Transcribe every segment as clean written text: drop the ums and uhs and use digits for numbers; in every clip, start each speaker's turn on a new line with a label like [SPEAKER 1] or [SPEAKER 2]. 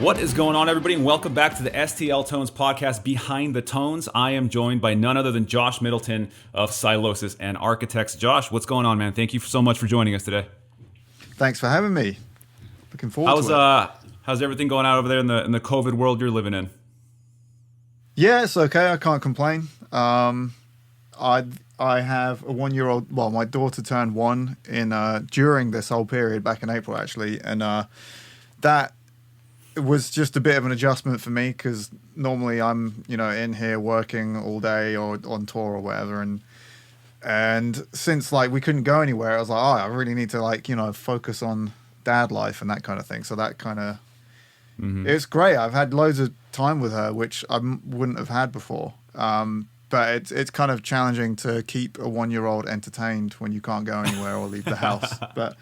[SPEAKER 1] What is going on, everybody, and welcome back to the STL Tones podcast, Behind the Tones. I am joined by none other than Josh Middleton of Silosis and Architects. Josh, what's going on, man? Thank you so much for joining us today.
[SPEAKER 2] Thanks for having me. Looking forward to it.
[SPEAKER 1] How's everything going out over there in the COVID world you're living in?
[SPEAKER 2] Yeah, it's okay. I can't complain. I have a 1-year-old. Well, my daughter turned one during this whole period back in April, actually, and that was just a bit of an adjustment for me because normally I'm in here working all day or on tour or whatever, and since we couldn't go anywhere, I was like, I really need to focus on dad life and that kind of thing. So that kind of it's great. I've had loads of time with her, which I wouldn't have had before. But it's kind of challenging to keep a 1-year-old entertained when you can't go anywhere or leave the house. But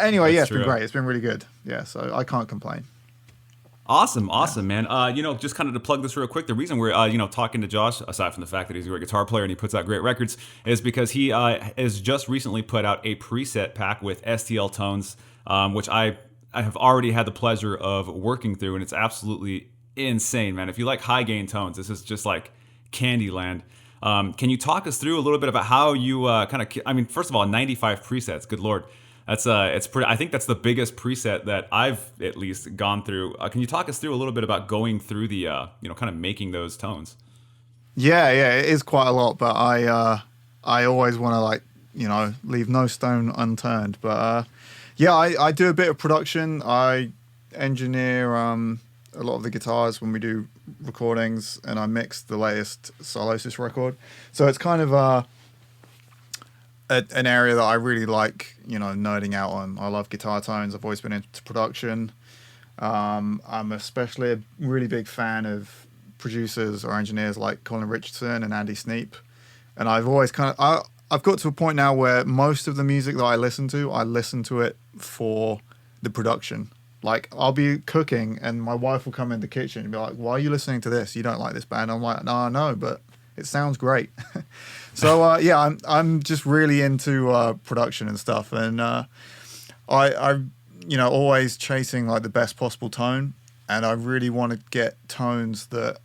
[SPEAKER 2] anyway, yeah, it's been great. It's been really good. Yeah, so I can't complain.
[SPEAKER 1] Awesome, man. Just kind of to plug this real quick, the reason we're talking to Josh, aside from the fact that he's a great guitar player and he puts out great records, is because he has just recently put out a preset pack with STL Tones, which I have already had the pleasure of working through, and it's absolutely insane, man. If you like high gain tones, this is just like Candyland. Can you talk us through a little bit about how you first of all, 95 presets, good Lord. That's it's pretty. I think that's the biggest preset that I've at least gone through. Can you talk us through a little bit about going through the kind of making those tones?
[SPEAKER 2] Yeah, it is quite a lot, but I always want to leave no stone unturned. But I do a bit of production. I engineer a lot of the guitars when we do recordings, and I mix the latest Silosis record. So it's kind of an area that I really like, nerding out on. I love guitar tones. I've always been into production. I'm especially a really big fan of producers or engineers like Colin Richardson and Andy Sneap. And I've always I've got to a point now where most of the music that I listen to it for the production. Like, I'll be cooking and my wife will come in the kitchen and be like, "Why are you listening to this? You don't like this band?" I'm like, "No, I know, but it sounds great." So I'm just really into production and stuff, and I always chasing the best possible tone, and I really want to get tones that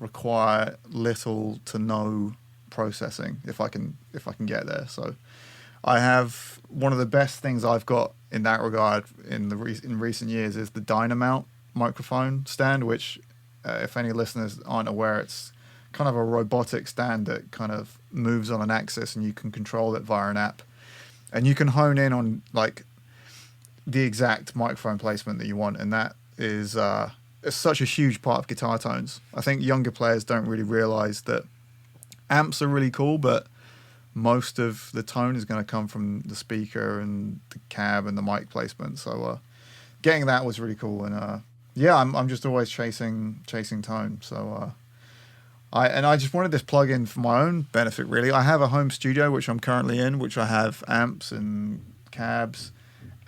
[SPEAKER 2] require little to no processing if I can get there. So I have one of the best things I've got in that regard in recent years is the Dynamount microphone stand, which if any listeners aren't aware, it's kind of a robotic stand that kind of moves on an axis, and you can control it via an app, and you can hone in on the exact microphone placement that you want, and that is it's such a huge part of guitar tones. I think younger players don't really realize that amps are really cool, but most of the tone is going to come from the speaker and the cab and the mic placement. So getting that was really cool, and I'm just always chasing tone. So I just wanted this plug-in for my own benefit, really. I have a home studio, which I'm currently in, which I have amps and cabs,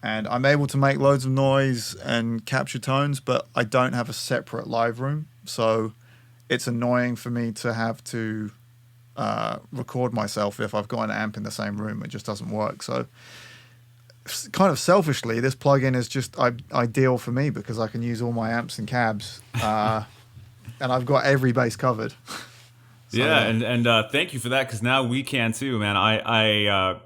[SPEAKER 2] and I'm able to make loads of noise and capture tones, but I don't have a separate live room. So it's annoying for me to have to record myself if I've got an amp in the same room. It just doesn't work. So kind of selfishly, this plug-in is just ideal for me because I can use all my amps and cabs. And I've got every base covered.
[SPEAKER 1] And thank you for that, because now we can too, man. I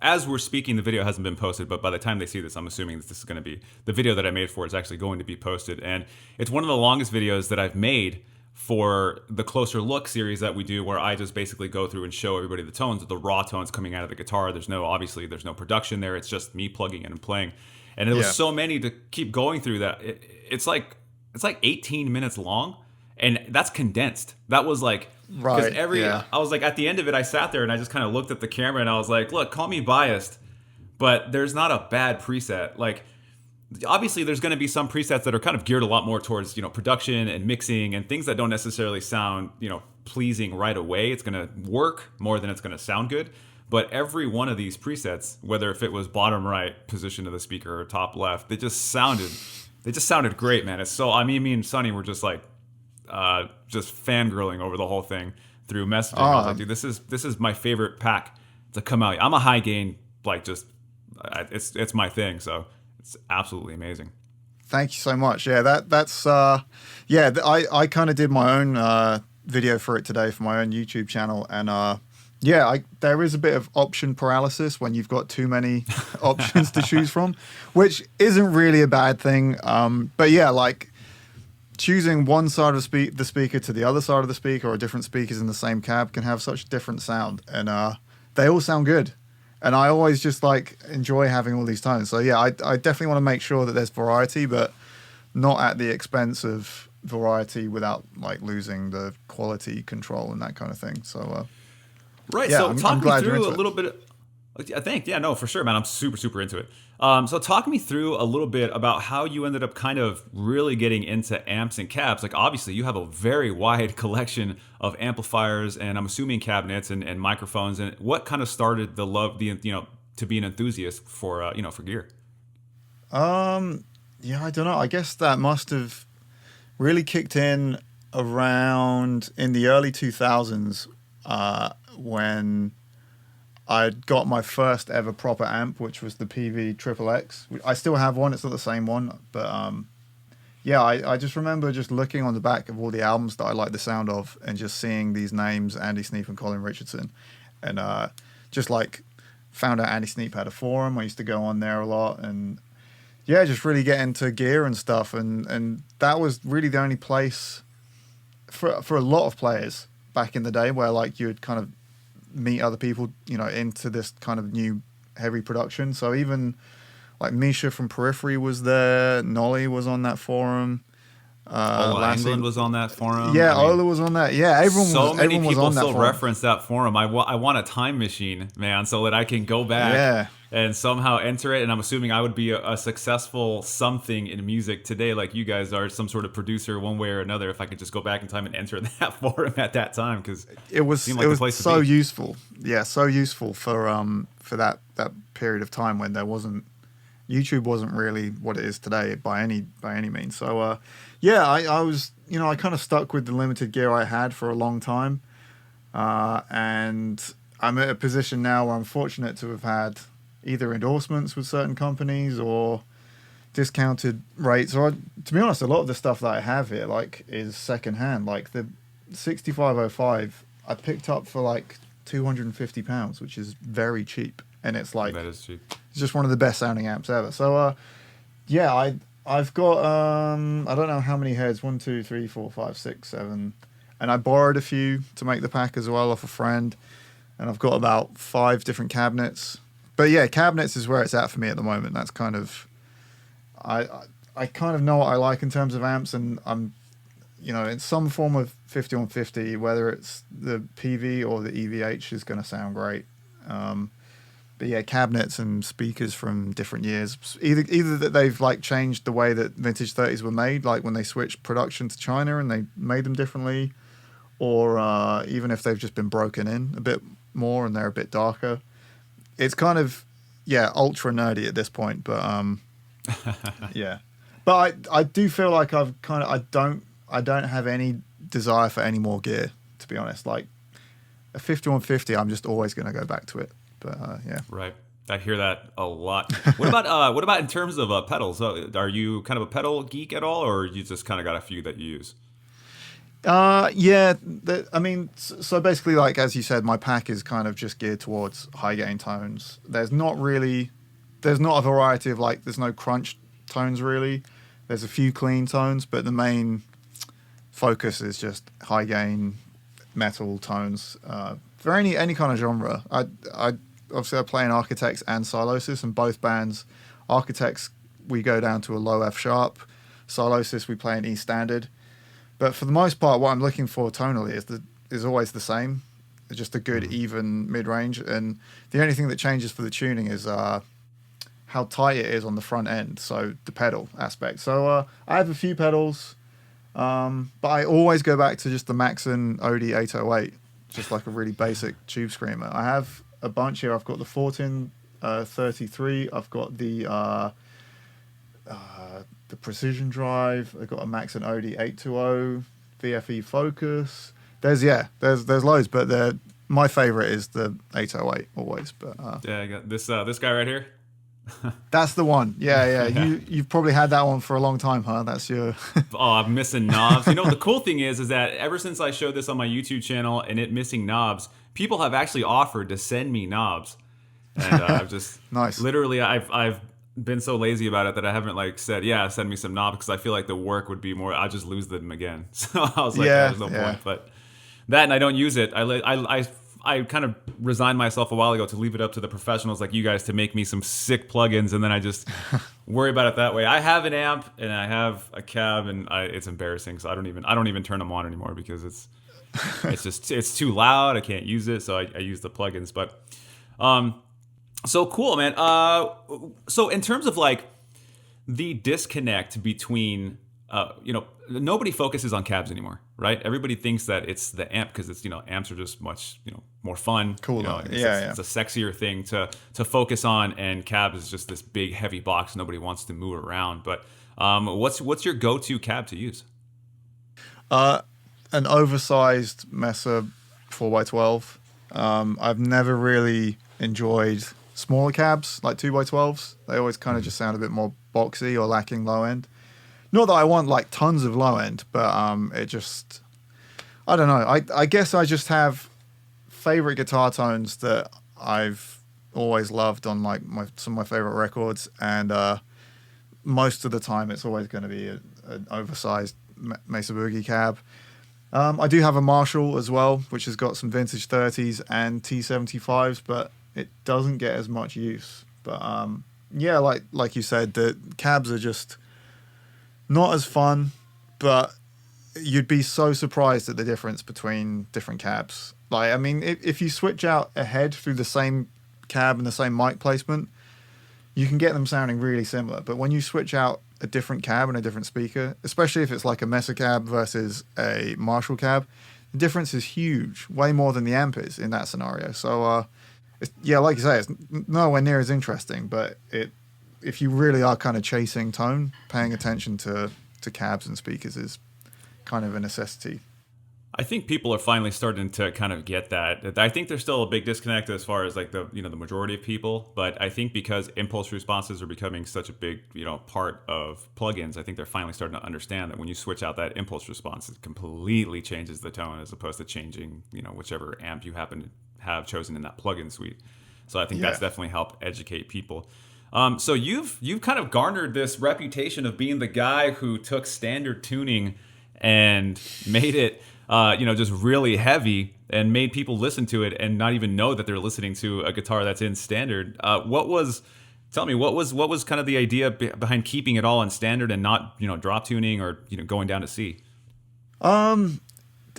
[SPEAKER 1] as we're speaking, the video hasn't been posted, but by the time they see this, I'm assuming that this is going to be the video that I made for it is actually going to be posted, and it's one of the longest videos that I've made for the Closer Look series that we do, where I just basically go through and show everybody the tones, the raw tones coming out of the guitar. There's no production there. It's just me plugging in and playing, and it was so many to keep going through that it's like 18 minutes long, and that's condensed. That was I was like, at the end of it, I sat there and I just kind of looked at the camera and I was like, look, call me biased, but there's not a bad preset. Obviously there's going to be some presets that are kind of geared a lot more towards, production and mixing and things that don't necessarily sound, pleasing right away. It's going to work more than it's going to sound good. But every one of these presets, whether if it was bottom right position of the speaker or top left, they just sounded great, man. It's so, me and Sonny were just just fangirling over the whole thing through messaging. I was like, dude, this is my favorite pack to come out. I'm a high gain, it's my thing. So it's absolutely amazing.
[SPEAKER 2] Thank you so much. Yeah, that's I kind of did my own video for it today for my own YouTube channel, and there is a bit of option paralysis when you've got too many options to choose from, which isn't really a bad thing. But yeah, like choosing one side of the speaker to the other side of the speaker, or different speakers in the same cab, can have such a different sound, and they all sound good. And I always just like enjoy having all these tones. So yeah, I definitely want to make sure that there's variety, but not at the expense of variety without like losing the quality control and that kind of thing. So
[SPEAKER 1] right.
[SPEAKER 2] Yeah,
[SPEAKER 1] So
[SPEAKER 2] I'm
[SPEAKER 1] talk me
[SPEAKER 2] glad you're
[SPEAKER 1] through a
[SPEAKER 2] into it.
[SPEAKER 1] little bit. I think, yeah, no, for sure, man. I'm super into it. So talk me through a little bit about how you ended up kind of really getting into amps and cabs. Like, obviously, you have a very wide collection of amplifiers, and I'm assuming cabinets and microphones. And what kind of started the love, to be an enthusiast for, for gear?
[SPEAKER 2] Yeah, I don't know. I guess that must have really kicked in around in the early 2000s when I got my first ever proper amp, which was the PV Triple X. I still have one. It's not the same one, but I just remember just looking on the back of all the albums that I liked the sound of, and just seeing these names, Andy Sneap and Colin Richardson, and just like found out Andy Sneap had a forum. I used to go on there a lot, and yeah, just really get into gear and stuff, and that was really the only place for a lot of players back in the day where like you'd kind of meet other people, into this kind of new heavy production. So even like Misha from Periphery was there, Nolly was on that forum,
[SPEAKER 1] Ola England was on that forum.
[SPEAKER 2] Yeah, Ola was on that. Yeah, everyone was on that
[SPEAKER 1] still
[SPEAKER 2] forum.
[SPEAKER 1] reference that forum. I want a time machine, man, so that I can go back and somehow enter it. And I'm assuming I would be a successful something in music today, like you guys are, some sort of producer one way or another, if I could just go back in time and enter that forum at that time, because
[SPEAKER 2] it was so useful. Yeah, so useful for that period of time when YouTube wasn't really what it is today by any means. So I was, I kind of stuck with the limited gear I had for a long time, and I'm at a position now where I'm fortunate to have had either endorsements with certain companies or discounted rates. Or to be honest, a lot of the stuff that I have here like is secondhand. Like the 6505 I picked up for like £250, which is very cheap, and it's like
[SPEAKER 1] that is cheap.
[SPEAKER 2] It's just one of the best sounding amps ever. So I've got I don't know how many heads, 1, 2, 3, 4, 5, 6, 7, and I borrowed a few to make the pack as well off a friend, and I've got about 5 different cabinets. But yeah, cabinets is where it's at for me at the moment. That's kind of I kind of know what I like in terms of amps, and I'm in some form of 50 on 50, whether it's the PV or the EVH is going to sound great. But yeah, cabinets and speakers from different years, either that they've like changed the way that vintage 30s were made, like when they switched production to China and they made them differently, or even if they've just been broken in a bit more and they're a bit darker. It's kind of ultra nerdy at this point, but yeah. But I do feel like I don't have any desire for any more gear, to be honest. Like a 5150, I'm just always going to go back to it. But yeah.
[SPEAKER 1] Right. I hear that a lot. What about in terms of pedals? Are you kind of a pedal geek at all, or you just kind of got a few that you use?
[SPEAKER 2] So basically, like as you said, my pack is kind of just geared towards high gain tones. There's not a variety of like, there's no crunch tones really. There's a few clean tones, but the main focus is just high gain metal tones for any kind of genre. I obviously I play in Architects and Silosis, and both bands, Architects we go down to a low F sharp, Silosis we play in E standard. But for the most part, what I'm looking for tonally is always the same. It's just a good even mid range, and the only thing that changes for the tuning is how tight it is on the front end, so the pedal aspect. So I have a few pedals, but I always go back to just the Maxon Odie 808, just like a really basic tube screamer. I have a bunch here. I've got the Fortin 33. I've got the Precision Drive. I've got a Maxon Odie 820 VFE Focus. There's loads, but my favorite is the 808 always. But
[SPEAKER 1] I got this guy right here.
[SPEAKER 2] That's the one. Yeah. You've probably had that one for a long time, huh? That's your.
[SPEAKER 1] Oh, I'm missing knobs. You know, the cool thing is that ever since I showed this on my YouTube channel and it missing knobs, people have actually offered to send me knobs, and I've just
[SPEAKER 2] Nice.
[SPEAKER 1] literally I've been so lazy about it that I haven't like said, yeah, send me some knobs, because I feel like the work would be more. I just lose them again. So I was like,
[SPEAKER 2] Yeah,
[SPEAKER 1] there's no
[SPEAKER 2] yeah.
[SPEAKER 1] point. But that, and I don't use it. I kind of resigned myself a while ago to leave it up to the professionals like you guys to make me some sick plugins, and then I just worry about it that way. I have an amp and I have a cab, and it's embarrassing, so I don't even turn them on anymore, because it's too loud. I can't use it, so I use the plugins. But so cool, man. So in terms of like the disconnect between, nobody focuses on cabs anymore, right? Everybody thinks that it's the amp, because it's, amps are just much, more fun.
[SPEAKER 2] Cooler.
[SPEAKER 1] It's a sexier thing to focus on, and cabs is just this big heavy box nobody wants to move around. But what's your go-to cab to use?
[SPEAKER 2] An oversized Mesa 4x12. I've never really enjoyed smaller cabs like 2x12s. They always kind of just sound a bit more boxy or lacking low end. Not that I want like tons of low end, but it just, I don't know. I guess I just have favorite guitar tones that I've always loved on like some of my favorite records, and most of the time it's always going to be an oversized Mesa Boogie cab. I do have a Marshall as well, which has got some vintage 30s and T75s, but it doesn't get as much use. But yeah, like you said, the cabs are just not as fun, but you'd be so surprised at the difference between different cabs. Like, I mean, if you switch out a head through the same cab and the same mic placement, you can get them sounding really similar. But when you switch out a different cab and a different speaker, especially if it's like a Mesa cab versus a Marshall cab, the difference is huge, way more than the amp is in that scenario. So, yeah, like you say, it's nowhere near as interesting, but if you really are kind of chasing tone, paying attention to cabs and speakers is kind of a necessity.
[SPEAKER 1] I think people are finally starting to kind of get that. I think there's still a big disconnect as far as like the majority of people, but I think because impulse responses are becoming such a big part of plugins, I think they're finally starting to understand that when you switch out that impulse response, it completely changes the tone, as opposed to changing whichever amp you happen to have chosen in that plugin suite. So I think that's definitely helped educate people. So you've kind of garnered this reputation of being the guy who took standard tuning and made it just really heavy, and made people listen to it and not even know that they're listening to a guitar that's in standard. What was kind of the idea behind keeping it all in standard and not drop tuning or going down to C?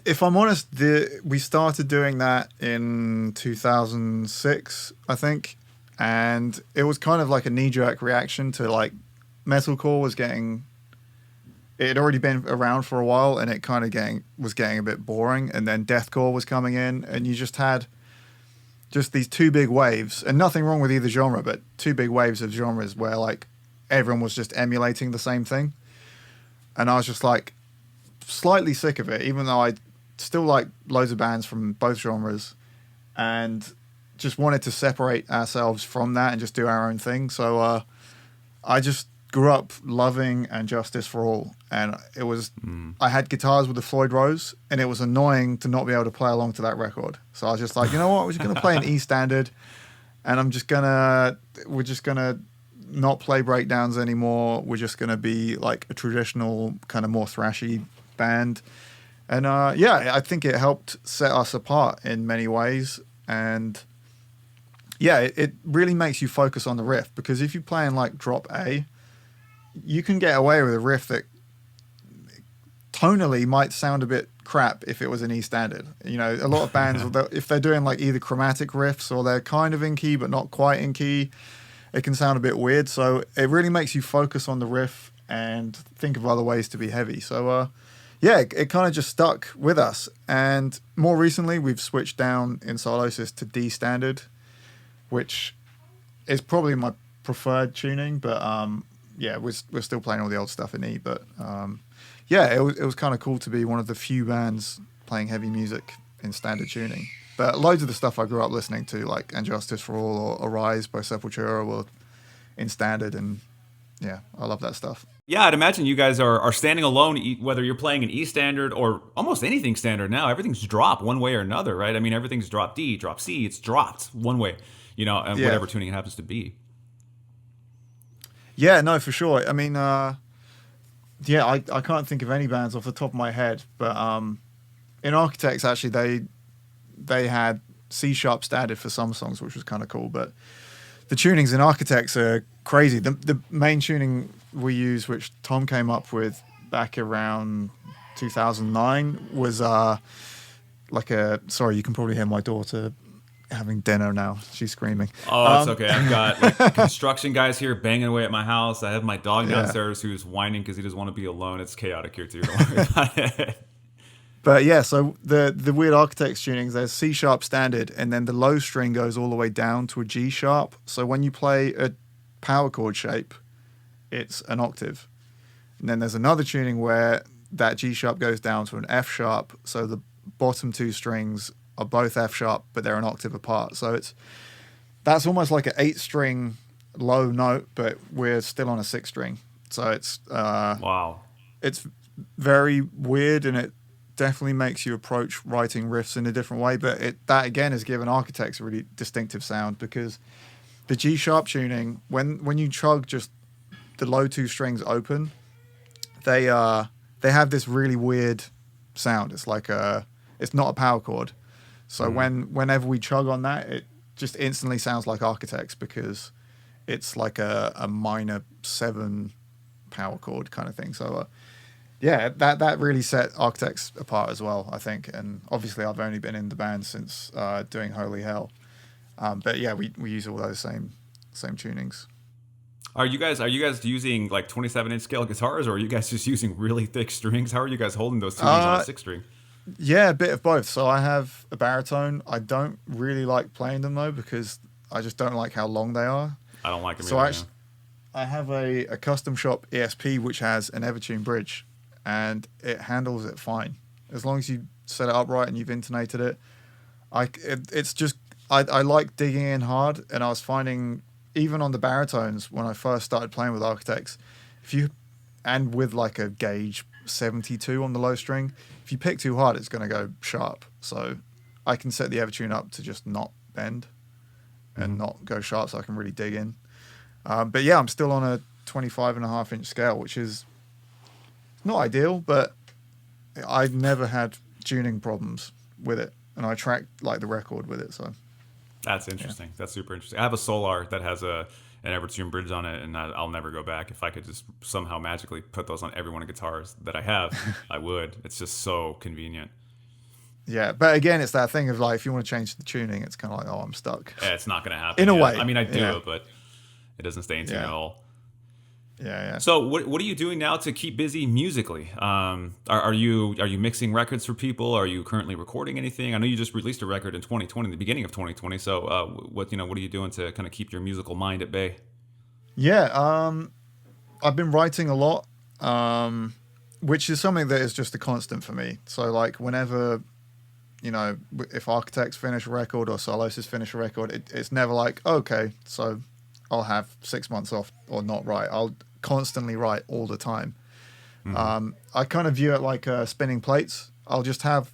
[SPEAKER 2] If I'm honest, we started doing that in 2006, I think, and it was kind of like a knee-jerk reaction to like metalcore was getting. It had already been around for a while, and it kind of was getting a bit boring. And then deathcore was coming in, and you just had these two big waves, and nothing wrong with either genre, but two big waves of genres where like everyone was just emulating the same thing. And I was just like slightly sick of it, even though I still like loads of bands from both genres, and just wanted to separate ourselves from that and just do our own thing. So I just grew up loving And Justice for All, and it was I had guitars with the Floyd Rose, and it was annoying to not be able to play along to that record. So I was just like, you know what, we're just gonna play an E standard, and we're just gonna not play breakdowns anymore. We're just gonna be like a traditional kind of more thrashy band. And I think it helped set us apart in many ways. And yeah, it really makes you focus on the riff, because if you're playing like drop A, you can get away with a riff that tonally might sound a bit crap if it was an E standard. A lot of bands, if they're doing like either chromatic riffs or they're kind of in key but not quite in key, it can sound a bit weird. So it really makes you focus on the riff and think of other ways to be heavy. So it kind of just stuck with us. And more recently, we've switched down in Solosis to D standard, which is probably my preferred tuning, but we're still playing all the old stuff in E, but it was kind of cool to be one of the few bands playing heavy music in standard tuning. But loads of the stuff I grew up listening to, like And Justice for All or Arise by Sepultura, were in standard, and yeah, I love that stuff.
[SPEAKER 1] Yeah, I'd imagine you guys are standing alone, whether you're playing an E standard or almost anything standard now. Everything's dropped one way or another, right? I mean, everything's drop D, drop C. It's dropped one way, and
[SPEAKER 2] Yeah.
[SPEAKER 1] whatever tuning it happens to be.
[SPEAKER 2] Yeah, no, for sure. I mean, yeah, I can't think of any bands off the top of my head, but in Architects, actually, they had C sharp standard for some songs, which was kind of cool. But the tunings in Architects are crazy. The main tuning we use, which Tom came up with back around 2009, was sorry, you can probably hear my daughter having dinner now. She's screaming.
[SPEAKER 1] Oh, it's okay. I've got like construction guys here banging away at my house. I have my dog downstairs who's whining because he doesn't want to be alone. It's chaotic here too. Don't worry about it.
[SPEAKER 2] But yeah, so the weird Architects tunings, there's C sharp standard, and then the low string goes all the way down to a G sharp. So when you play a power chord shape, it's an octave. And then there's another tuning where that G sharp goes down to an F sharp. So the bottom two strings are both F sharp, but they're an octave apart. So that's almost like an 8-string low note, but we're still on a 6-string. So it's
[SPEAKER 1] wow,
[SPEAKER 2] it's very weird, and it definitely makes you approach writing riffs in a different way. But that again has given Architects a really distinctive sound, because the G sharp tuning, when you chug just the low two strings open, they have this really weird sound. It's like it's not a power chord. So whenever we chug on that, it just instantly sounds like Architects, because it's like a minor 7 power chord kind of thing. So yeah, that really set Architects apart as well, I think. And obviously I've only been in the band since doing Holy Hell. But yeah, we use all those same tunings.
[SPEAKER 1] Are you guys using like 27-inch scale guitars, or are you guys just using really thick strings? How are you guys holding those tunings on a 6-string?
[SPEAKER 2] Yeah, a bit of both. So I have a baritone. I don't really like playing them though, because I just don't like how long they are.
[SPEAKER 1] I don't like them
[SPEAKER 2] So
[SPEAKER 1] either.
[SPEAKER 2] I have a custom shop ESP which has an Evertune bridge, and it handles it fine as long as you set it up right and you've intonated it. It's just I like digging in hard, and I was finding even on the baritones when I first started playing with Architects, and with like a gauge 72 on the low string, if you pick too hard, it's going to go sharp. So I can set the Evertune up to just not bend and not go sharp, so I can really dig in. But yeah, I'm still on a 25.5-inch scale, which is not ideal, but I've never had tuning problems with it, and I tracked like the record with it. So
[SPEAKER 1] that's interesting. Yeah. That's super interesting. I have a Solar that has an Evertune bridge on it, and I'll never go back. If I could just somehow magically put those on every one of the guitars that I have, I would. It's just so convenient.
[SPEAKER 2] Yeah, but again, it's that thing of like, if you want to change the tuning, it's kind of like, oh, I'm stuck.
[SPEAKER 1] Yeah, it's not going to happen.
[SPEAKER 2] In a way.
[SPEAKER 1] I mean, I do it, but it doesn't stay in tune at all.
[SPEAKER 2] Yeah.
[SPEAKER 1] So what are you doing now to keep busy musically? Are you mixing records for people? Are you currently recording anything? I know you just released a record in 2020, the beginning of 2020. So what are you doing to kind of keep your musical mind at bay?
[SPEAKER 2] Yeah, I've been writing a lot, which is something that is just a constant for me. So like whenever, if Architects finish a record or Solosis finish a record, it's never like, okay, so I'll have 6 months off or not write. I'll constantly write all the time. I kind of view it like spinning plates. I'll just have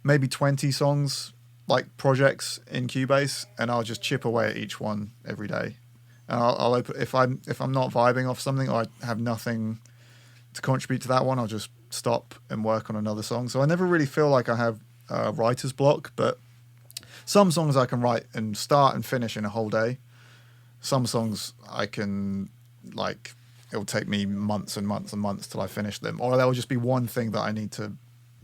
[SPEAKER 2] maybe 20 songs, like projects in Cubase, and I'll just chip away at each one every day. And I'll open, if I'm not vibing off something, or I have nothing to contribute to that one, I'll just stop and work on another song. So I never really feel like I have a writer's block, but some songs I can write and start and finish in a whole day. Some songs I can, like, it'll take me months and months and months till I finish them. Or there'll just be one thing that I need to,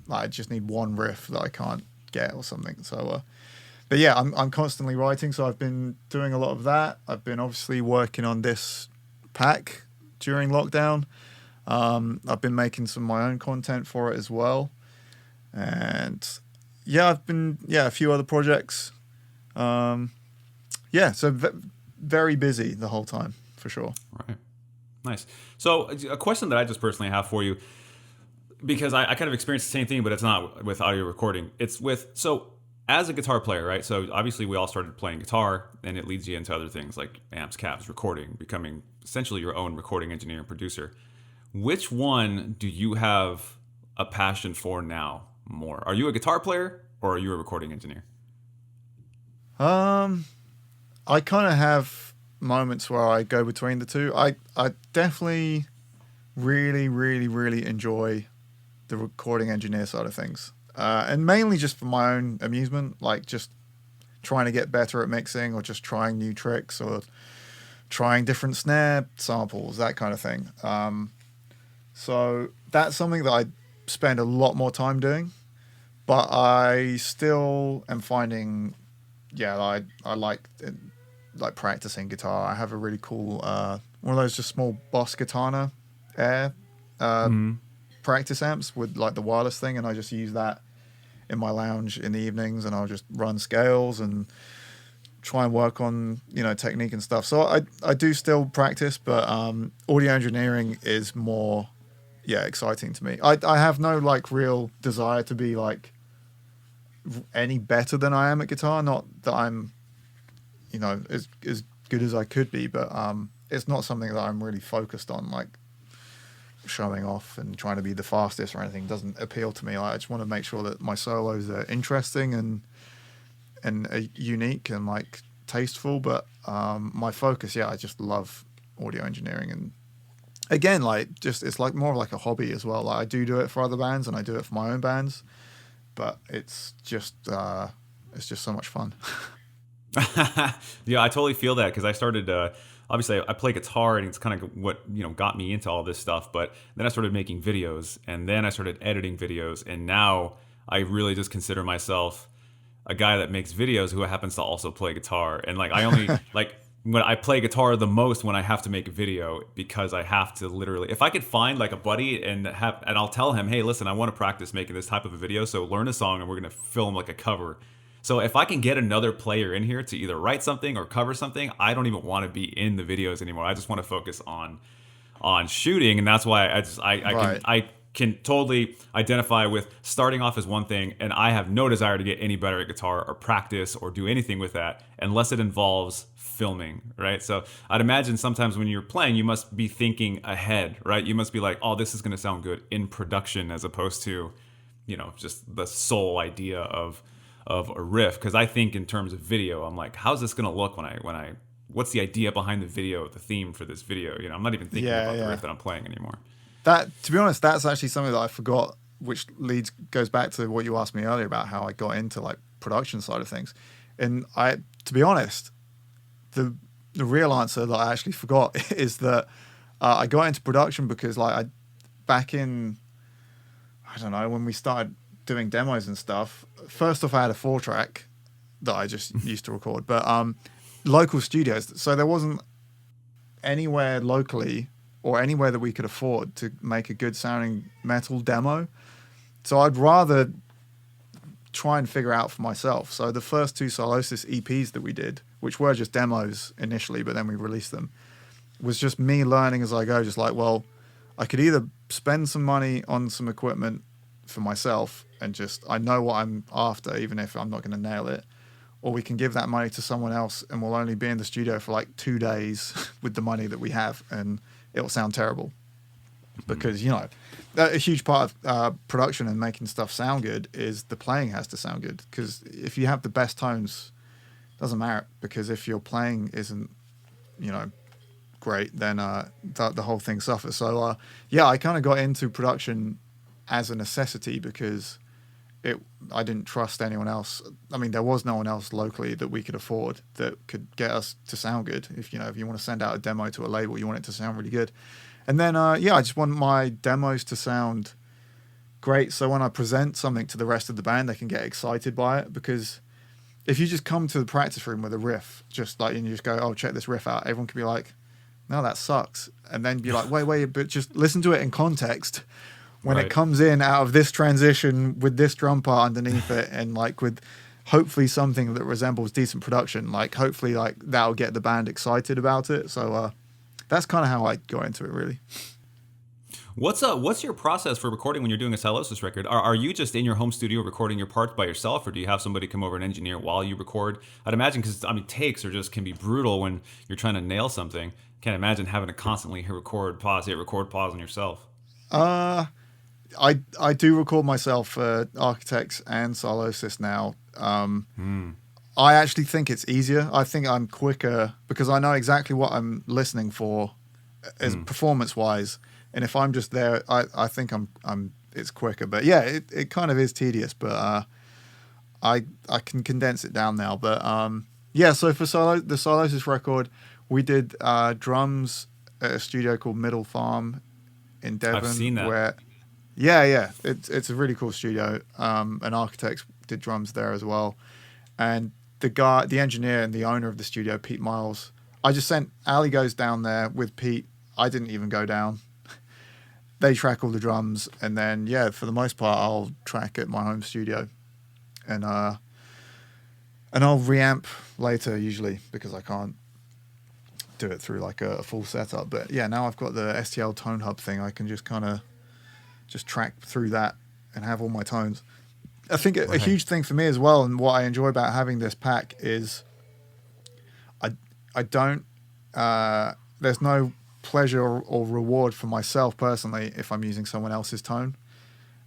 [SPEAKER 2] like, I just need one riff that I can't get or something. So, but yeah, I'm constantly writing. So I've been doing a lot of that. I've been obviously working on this pack during lockdown. I've been making some of my own content for it as well. And yeah, I've been, a few other projects. So very busy the whole time, for sure.
[SPEAKER 1] Right. Nice. So a question that I just personally have for you, because I kind of experienced the same thing, but it's not with audio recording. It's with, so as a guitar player, right? So obviously we all started playing guitar, and it leads you into other things like amps, cabs, recording, becoming essentially your own recording engineer and producer. Which one do you have a passion for now more? Are you a guitar player or are you a recording engineer?
[SPEAKER 2] Um, I kind of have moments where I go between the two. I definitely really, really, really enjoy the recording engineer side of things. And mainly just for my own amusement, like just trying to get better at mixing or just trying new tricks or trying different snare samples, that kind of thing. So that's something that I spend a lot more time doing, but I still am finding, yeah, I like practicing guitar. I have a really cool one of those just small Boss Katana Air uh, practice amps with like the wireless thing, and I just use that in my lounge in the evenings, and I'll just run scales and try and work on technique and stuff. So I do still practice, but audio engineering is more exciting to me. I have no like real desire to be like any better than I am at guitar. Not that I'm as good as I could be, but it's not something that I'm really focused on, like showing off and trying to be the fastest or anything. Doesn't appeal to me. Like, I just want to make sure that my solos are interesting and unique and like tasteful. But my focus, I just love audio engineering. And again, like just it's like more of like a hobby as well. Like I do it for other bands and I do it for my own bands, but it's just so much fun.
[SPEAKER 1] Yeah, I totally feel that because I started. Obviously, I play guitar, and it's kind of what got me into all this stuff. But then I started making videos, and then I started editing videos, and now I really just consider myself a guy that makes videos who happens to also play guitar. And like I only like when I play guitar the most when I have to make a video, because I have to literally, if I could find like a buddy and I'll tell him, hey, listen, I want to practice making this type of a video, so learn a song and we're gonna film like a cover. So if I can get another player in here to either write something or cover something, I don't even want to be in the videos anymore. I just want to focus on shooting, and that's why I can totally identify with starting off as one thing, and I have no desire to get any better at guitar or practice or do anything with that unless it involves filming, right? So I'd imagine sometimes when you're playing, you must be thinking ahead, right? You must be like, oh, this is going to sound good in production, as opposed to, just the sole idea of a riff. Because I think in terms of video, I'm like, how's this going to look when I what's the idea behind the video, the theme for this video? I'm not even thinking about the riff that I'm playing anymore.
[SPEAKER 2] That, to be honest, that's actually something that I forgot, which goes back to what you asked me earlier about how I got into like production side of things. And to be honest, the real answer that I actually forgot is that I got into production because like back in, I don't know, when we started doing demos and stuff, first off I had a 4-track that I just used to record, but local studios, so there wasn't anywhere locally or anywhere that we could afford to make a good sounding metal demo. So I'd rather try and figure out for myself. So the first 2 Solosis EPs that we did, which were just demos initially, but then we released them, was just me learning as I go, just like, well, I could either spend some money on some equipment for myself and just, I know what I'm after, even if I'm not going to nail it, or we can give that money to someone else and we'll only be in the studio for like 2 days with the money that we have, and it'll sound terrible. Because, a huge part of production and making stuff sound good is the playing has to sound good. Because if you have the best tones, it doesn't matter. Because if your playing isn't, great, then the whole thing suffers. So, I kind of got into production as a necessity because I didn't trust anyone else. I mean, there was no one else locally that we could afford that could get us to sound good. If you want to send out a demo to a label, you want it to sound really good. And then, I just want my demos to sound great. So when I present something to the rest of the band, they can get excited by it. Because if you just come to the practice room with a riff, just like, and you just go, oh, check this riff out, everyone can be like, no, that sucks. And then be like, wait, but just listen to it in context. When it comes in out of this transition with this drum part underneath it, and like with hopefully something that resembles decent production, like hopefully like that'll get the band excited about it. So that's kind of how I got into it, really.
[SPEAKER 1] What's your process for recording when you're doing a Silosis record? Are you just in your home studio recording your parts by yourself, or do you have somebody come over and engineer while you record? I'd imagine, because I mean takes are just can be brutal when you're trying to nail something. Can't imagine having to constantly hit record, pause, on yourself.
[SPEAKER 2] I do record myself for Architects and Silosis now. I actually think it's easier. I think I'm quicker because I know exactly what I'm listening for, as performance wise. And if I'm just there, I think it's quicker. But yeah, it kind of is tedious. But I can condense it down now. But yeah, so for the Silosis record, we did drums at a studio called Middleton in Devon.
[SPEAKER 1] I've seen that.
[SPEAKER 2] Yeah, it's a really cool studio. And Architects did drums there as well. And the engineer and the owner of the studio, Pete Miles, I just sent Ali goes down there with Pete. I didn't even go down. They track all the drums, and then yeah, for the most part, I'll track at my home studio, and I'll reamp later usually because I can't do it through like a full setup. But yeah, now I've got the STL Tone Hub thing. I can just kind of just track through that and have all my tones. I think a huge thing for me as well, and what I enjoy about having this pack is I don't there's no pleasure or reward for myself personally if I'm using someone else's tone.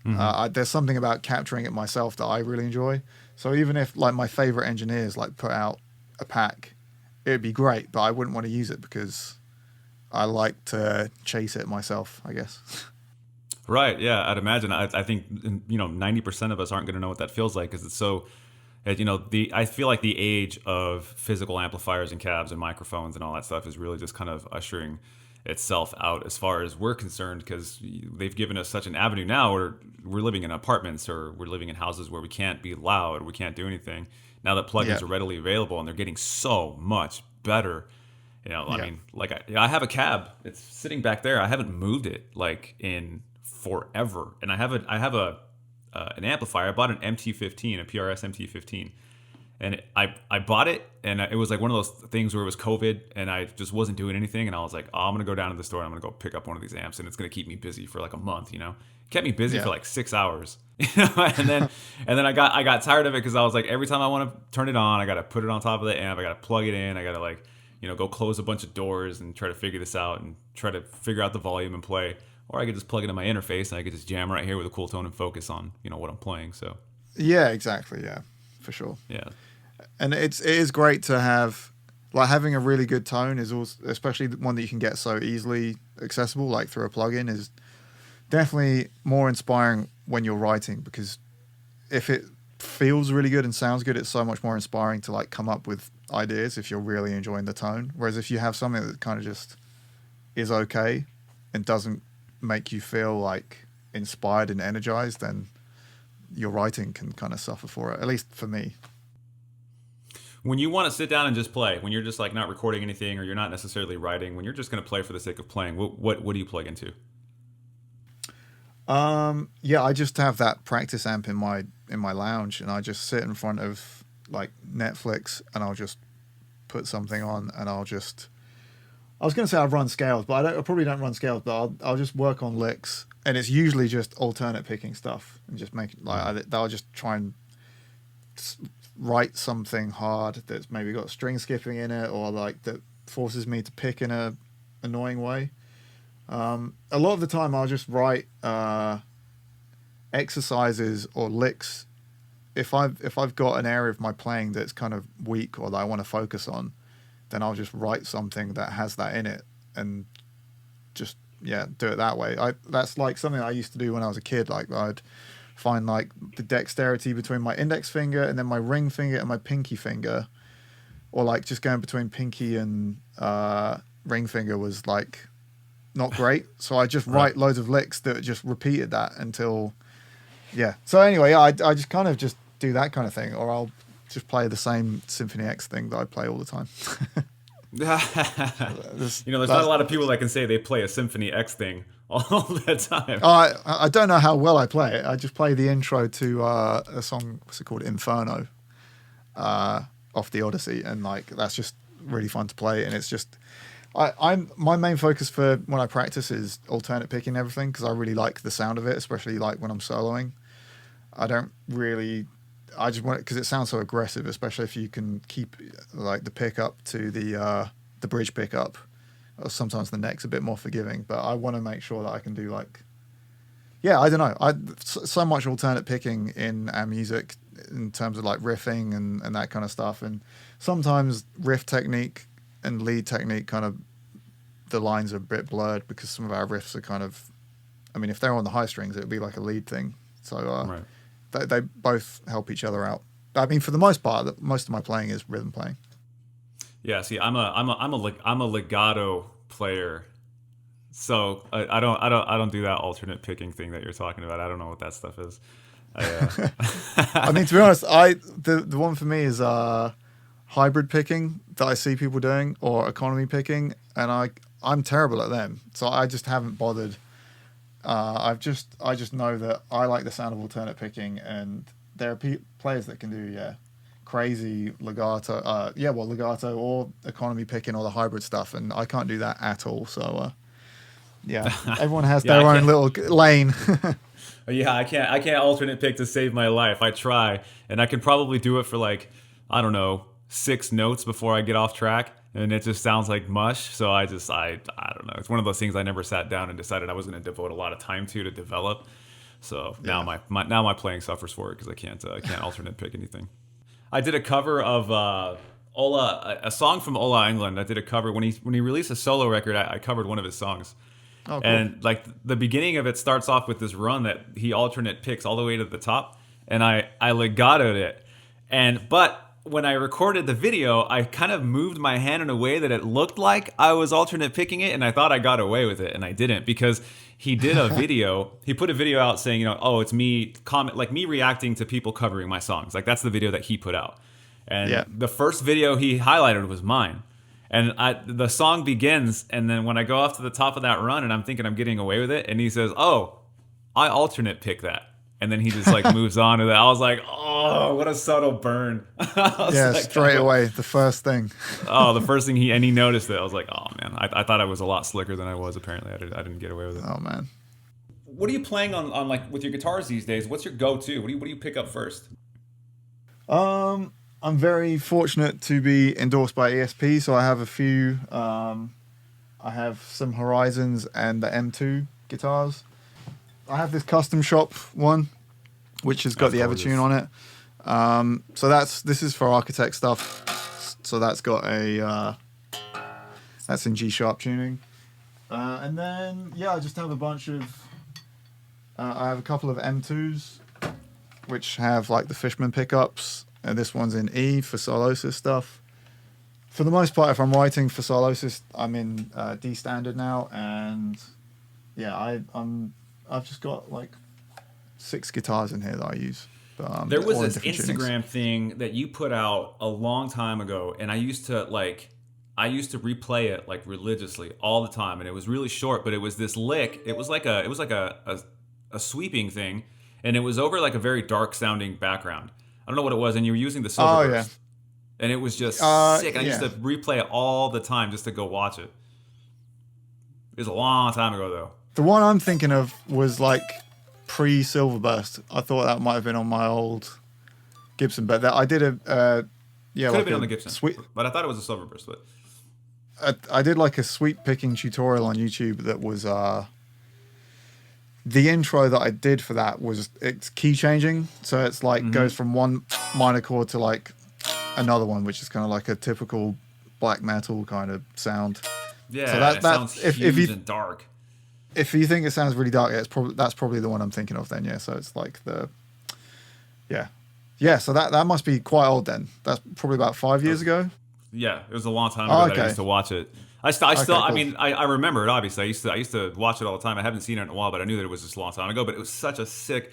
[SPEAKER 2] There's something about capturing it myself that I really enjoy. So even if like my favorite engineers like put out a pack, it'd be great, but I wouldn't want to use it because I like to chase it myself, I guess.
[SPEAKER 1] Right. Yeah. I'd imagine. I think 90% of us aren't going to know what that feels like because it's so. I feel like the age of physical amplifiers and cabs and microphones and all that stuff is really just kind of ushering itself out as far as we're concerned, because they've given us such an avenue now where we're living in apartments or we're living in houses where we can't be loud, we can't do anything. Now that plugins are readily available and they're getting so much better. I mean, like I have a cab. It's sitting back there. I haven't moved it like in forever, and I have an amplifier. I bought an MT15, a PRS MT15, and I bought it, and it was like one of those things where it was COVID, and I just wasn't doing anything, and I was like, oh, I'm gonna go down to the store, and I'm gonna go pick up one of these amps, and it's gonna keep me busy for like a month. It kept me busy for like 6 hours, and then I got tired of it because I was like, every time I want to turn it on, I gotta put it on top of the amp, I gotta plug it in, I gotta like go close a bunch of doors and try to figure this out and try to figure out the volume and play. Or I could just plug it in my interface and I could just jam right here with a cool tone and focus on, what I'm playing. So
[SPEAKER 2] yeah, exactly. Yeah, for sure.
[SPEAKER 1] Yeah.
[SPEAKER 2] And it is great to have, like, having a really good tone is also, especially one that you can get so easily accessible, like through a plugin, is definitely more inspiring when you're writing, because if it feels really good and sounds good, it's so much more inspiring to like come up with ideas if you're really enjoying the tone. Whereas if you have something that kind of just is okay and doesn't make you feel like inspired and energized, then your writing can kind of suffer for it, at least for me.
[SPEAKER 1] When you want to sit down and just play, when you're just like not recording anything or you're not necessarily writing, when you're just going to play for the sake of playing, what do you plug into?
[SPEAKER 2] Yeah, I just have that practice amp in my lounge, and I just sit in front of like Netflix and I'll just put something on, and I was going to say I've run scales, but I probably don't run scales, but I'll just work on licks, and it's usually just alternate picking stuff and just make I'll just try and write something hard that's maybe got string skipping in it, or like that forces me to pick in a annoying way. A lot of the time I'll just write exercises or licks if I've got an area of my playing that's kind of weak or that I want to focus on. Then I'll just write something that has that in it and just do it that way. That's like something I used to do when I was a kid. Like I'd find like the dexterity between my index finger and then my ring finger and my pinky finger, or like just going between pinky and ring finger was like not great. So I just write loads of licks that just repeated that until So anyway, I just kind of just do that kind of thing, or I'll just play the same Symphony X thing that I play all the time.
[SPEAKER 1] There's not a lot of people that can say they play a Symphony X thing all the time.
[SPEAKER 2] I don't know how well I play it. I just play the intro to a song, what's it called, Inferno, off the Odyssey, and like that's just really fun to play. And it's just I'm my main focus for when I practice is alternate picking everything because I really like the sound of it, especially like when I'm soloing. I don't really. I just want it because it sounds so aggressive, especially if you can keep like the pickup to the bridge pickup. Or sometimes the neck's a bit more forgiving, but I want to make sure that I can do like, yeah, I don't know. So much alternate picking in our music in terms of like riffing and that kind of stuff, and sometimes riff technique and lead technique kind of the lines are a bit blurred because some of our riffs are kind of, I mean, if they're on the high strings, it would be like a lead thing. So
[SPEAKER 1] Right.
[SPEAKER 2] they both help each other out. I mean, for the most part, most of my playing is rhythm playing.
[SPEAKER 1] Yeah. See, I'm a legato player. So I don't do that alternate picking thing that you're talking about. I don't know what that stuff is.
[SPEAKER 2] I mean, to be honest, the one for me is hybrid picking that I see people doing or economy picking, and I'm terrible at them. So I just haven't bothered. I just know that I like the sound of alternate picking, and there are players that can do crazy legato, legato or economy picking or the hybrid stuff, and I can't do that at all. So everyone has
[SPEAKER 1] Yeah,
[SPEAKER 2] their own little lane.
[SPEAKER 1] Yeah, I can't alternate pick to save my life. I try, and I can probably do it for like, I don't know, 6 notes before I get off track, and it just sounds like mush. So I don't know. It's one of those things I never sat down and decided I was going to devote a lot of time to develop. So now my playing suffers for it because I can't alternate pick anything. I did a cover of Ola, a song from Ola England. I did a cover when he released a solo record. I covered one of his songs.
[SPEAKER 2] Oh, cool.
[SPEAKER 1] And like the beginning of it starts off with this run that he alternate picks all the way to the top, and I legatoed it, but when I recorded the video, I kind of moved my hand in a way that it looked like I was alternate picking it, and I thought I got away with it, and I didn't because he did a video. He put a video out saying, oh, it's me me reacting to people covering my songs. Like that's the video that he put out, and the first video he highlighted was mine. And the song begins, and then when I go off to the top of that run, and I'm thinking I'm getting away with it, and he says, "Oh, I alternate pick that," and then he just like moves on to that. I was like, "Oh, what a subtle burn!"
[SPEAKER 2] Straight away, the first thing.
[SPEAKER 1] The first thing he noticed it. I was like, "Oh man, I thought I was a lot slicker than I was. Apparently, I didn't get away with it."
[SPEAKER 2] Oh man,
[SPEAKER 1] what are you playing on like with your guitars these days? What's your go-to? What do you pick up first?
[SPEAKER 2] I'm very fortunate to be endorsed by ESP, so I have a few. I have some Horizons and the M2 guitars. I have this custom shop one, which has got the Evertune on it. So this is for Architect stuff. So that's got that's in G sharp tuning. And then I just have a bunch of. I have a couple of M2s, which have like the Fishman pickups. And this one's in E for Solosis stuff. For the most part, if I'm writing for Solosis, I'm in D standard now, and I've just got like 6 guitars in here that I use.
[SPEAKER 1] There was this Instagram thing that you put out a long time ago, and I used to replay it like religiously all the time, and it was really short, but it was this lick. It was like a sweeping thing, and it was over like a very dark sounding background. I don't know what it was, and you were using the Silverburst.
[SPEAKER 2] Yeah.
[SPEAKER 1] And it was just sick. And I used to replay it all the time just to go watch it. It was a long time ago, though.
[SPEAKER 2] The one I'm thinking of was like pre-Silverburst. I thought that might have been on my old Gibson, but I did
[SPEAKER 1] could have been on the Gibson, but I thought it was a Silverburst. But
[SPEAKER 2] I did like a sweep picking tutorial on YouTube that was the intro that I did for that was it's key changing, so it's like goes from one minor chord to like another one, which is kind of like a typical black metal kind of sound.
[SPEAKER 1] Yeah,
[SPEAKER 2] so that
[SPEAKER 1] sounds huge and dark.
[SPEAKER 2] If you think it sounds really dark, that's probably the one I'm thinking of then. Yeah, so it's like So that must be quite old then. That's probably about 5 years ago.
[SPEAKER 1] Yeah, it was a long time ago that I used to watch it. Cool. I mean, I remember it, obviously. I used to watch it all the time. I haven't seen it in a while, but I knew that it was just a long time ago. But it was such a sick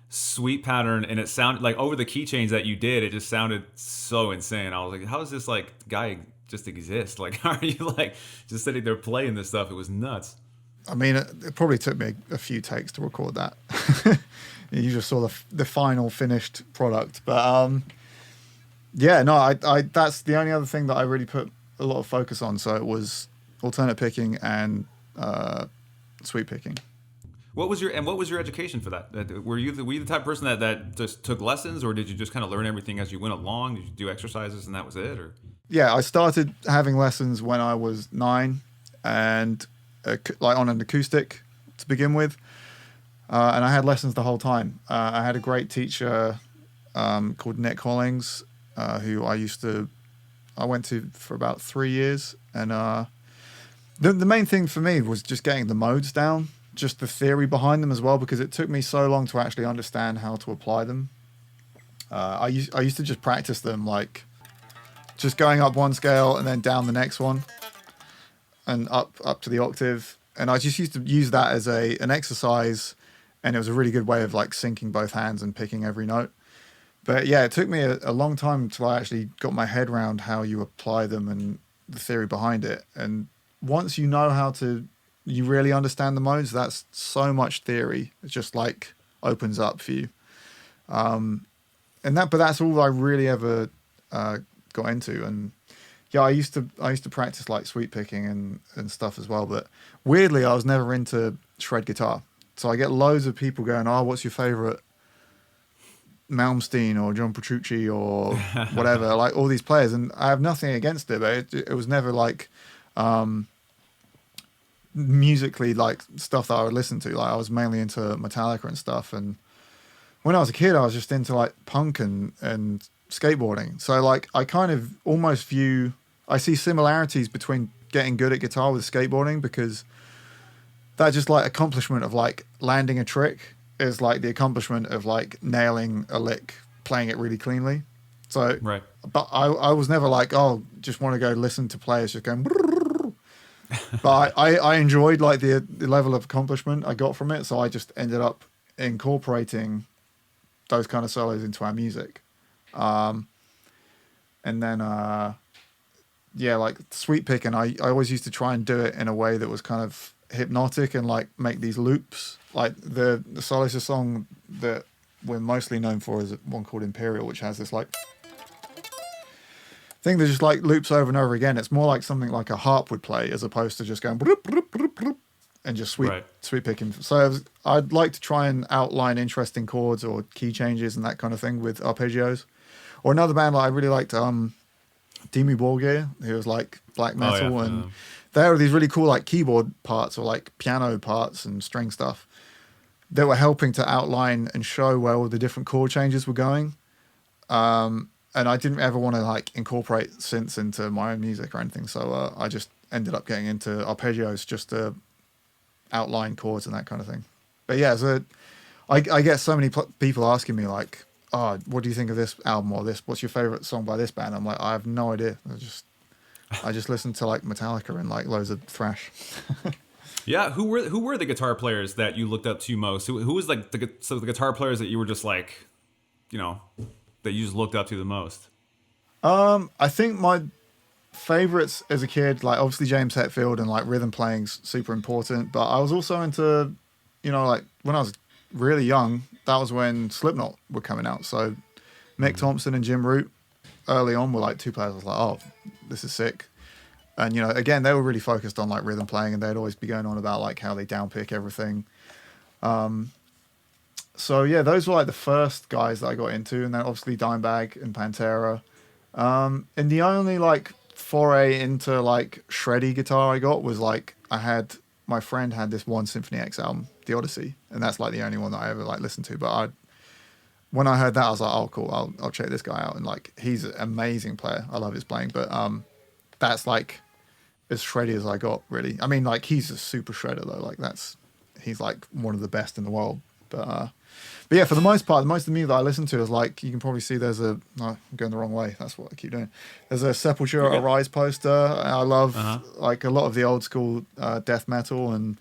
[SPEAKER 1] sweep pattern, and it sounded like over the key change that you did, it just sounded so insane. I was like, how does this like guy just exist? Like, how are you like just sitting there playing this stuff? It was nuts.
[SPEAKER 2] I mean, it probably took me a few takes to record that. You just saw the final finished product. But I that's the only other thing that I really put a lot of focus on. So it was alternate picking, and sweep picking.
[SPEAKER 1] What was your education for that? Were you the type of person that just took lessons, or did you just kind of learn everything as you went along? Did you do exercises and that was it, or?
[SPEAKER 2] Yeah, I started having lessons when I was 9, and like on an acoustic to begin with, and I had lessons the whole time. I had a great teacher called Nick Hollings, who I went to for about 3 years, and the main thing for me was just getting the modes down, just the theory behind them as well, because it took me so long to actually understand how to apply them. I used to just practice them, like just going up one scale and then down the next one, and up to the octave, and I just used to use that as an exercise, and it was a really good way of like syncing both hands and picking every note. But yeah, it took me a long time until I actually got my head around how you apply them and the theory behind it. And once you know you really understand the modes, that's so much theory. It just like opens up for you. But that's all I really ever got into. And yeah, I used to practice like sweep picking and stuff as well. But weirdly, I was never into shred guitar. So I get loads of people going, "Oh, what's your favorite Malmsteen or John Petrucci or whatever?" Like all these players, and I have nothing against it, but it was never like musically like stuff that I would listen to. Like I was mainly into Metallica and stuff, and when I was a kid, I was just into like punk and skateboarding. So like I kind of almost I see similarities between getting good at guitar with skateboarding, because that just like accomplishment of like landing a trick is like the accomplishment of like nailing a lick, playing it really cleanly. So,
[SPEAKER 1] right.
[SPEAKER 2] But I was never like, oh, just want to go listen to players just going. But I enjoyed like the level of accomplishment I got from it, so I just ended up incorporating those kind of solos into our music. And then yeah, like sweep picking, I always used to try and do it in a way that was kind of hypnotic and like make these loops. Like the Solace song that we're mostly known for is one called Imperial, which has this like thing that just like loops over and over again. It's more like something like a harp would play, as opposed to just going bloop, bloop, bloop, bloop, and just sweep picking. So I'd like to try and outline interesting chords or key changes and that kind of thing with arpeggios. Or another band I really liked, Dimmu Borgir, who was like black metal, and there were these really cool like keyboard parts or like piano parts and string stuff that were helping to outline and show where all the different chord changes were going. And I didn't ever want to like incorporate synths into my own music or anything, so I just ended up getting into arpeggios just to outline chords and that kind of thing. But yeah, so I get so many people asking me like, "Oh, what do you think of this album or this? What's your favorite song by this band?" I'm like, I have no idea. I just listen to like Metallica and like loads of thrash.
[SPEAKER 1] Yeah, who were the guitar players that you looked up to most? Who was like the guitar players that you were just like, that you just looked up to the most?
[SPEAKER 2] I think my favorites as a kid, like obviously James Hetfield, and like rhythm playing's super important. But I was also into, like when I was really young, that was when Slipknot were coming out. So Mick Thompson and Jim Root early on were like two players I was like, oh, this is sick. And again, they were really focused on like rhythm playing, and they'd always be going on about like how they downpick everything. So yeah, those were like the first guys that I got into, and then obviously Dimebag and Pantera. And the only like foray into like shreddy guitar I got was like my friend had this one Symphony X album, The Odyssey, and that's like the only one that I ever like listened to. But when I heard that, I was like, oh cool, I'll check this guy out, and like he's an amazing player. I love his playing, but that's like as shreddy as I got, really. I mean, like he's a super shredder though. Like he's like one of the best in the world. But yeah, for the most part, most of the music that I listen to is like, you can probably see I'm going the wrong way. That's what I keep doing. There's a Sepultura Arise poster. I love like a lot of the old school death metal, and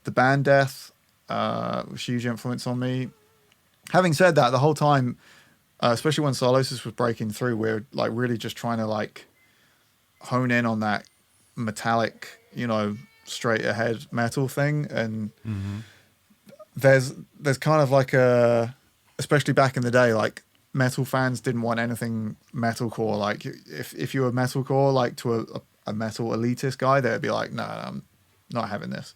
[SPEAKER 2] the band Death was a huge influence on me. Having said that, the whole time, especially when Solosis was breaking through, we're like really just trying to like hone in on that metallic, straight ahead metal thing. And there's kind of like especially back in the day, like metal fans didn't want anything metalcore. Like if you were metalcore, like to a metal elitist guy, they'd be like, no, I'm not having this.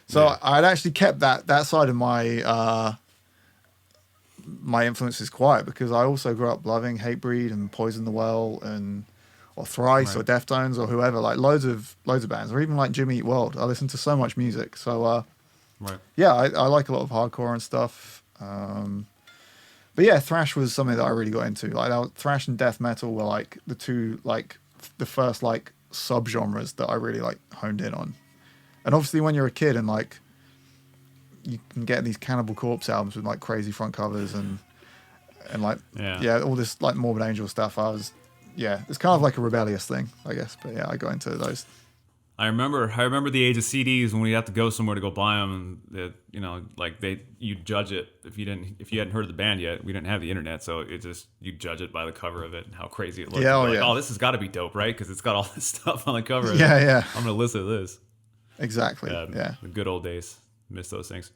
[SPEAKER 2] So I'd actually kept that side of my my influences quiet, because I also grew up loving Hatebreed and Poison the Well or Thrice or Deftones or whoever, like loads of bands, or even like Jimmy Eat World. I listen to so much music. So yeah, I like a lot of hardcore and stuff. But yeah, thrash was something that I really got into. Like thrash and death metal were like the two, like the first like subgenres that I really like honed in on. And obviously when you're a kid and like you can get these Cannibal Corpse albums with like crazy front covers and like all this like Morbid Angel stuff, it's kind of like a rebellious thing, I guess. But yeah, I got into those.
[SPEAKER 1] I remember the age of CDs when we'd have to go somewhere to go buy them, and you'd judge it if you hadn't heard of the band yet. We didn't have the internet, so you judge it by the cover of it and how crazy it looked. Oh, this has got to be dope, right? Because it's got all this stuff on the cover.
[SPEAKER 2] Yeah.
[SPEAKER 1] I'm gonna listen to this.
[SPEAKER 2] Exactly. Yeah.
[SPEAKER 1] The good old days. Miss those things.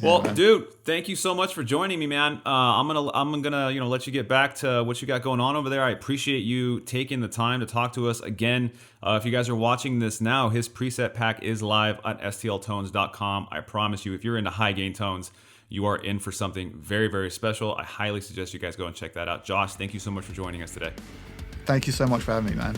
[SPEAKER 1] Well, dude, thank you so much for joining me, man. I'm gonna let you get back to what you got going on over there. I appreciate you taking the time to talk to us again. If you guys are watching this now, his preset pack is live at stltones.com. I promise you, if you're into high gain tones, you are in for something very, very special. I highly suggest you guys go and check that out. Josh, thank you so much for joining us today.
[SPEAKER 2] Thank you so much for having me, man.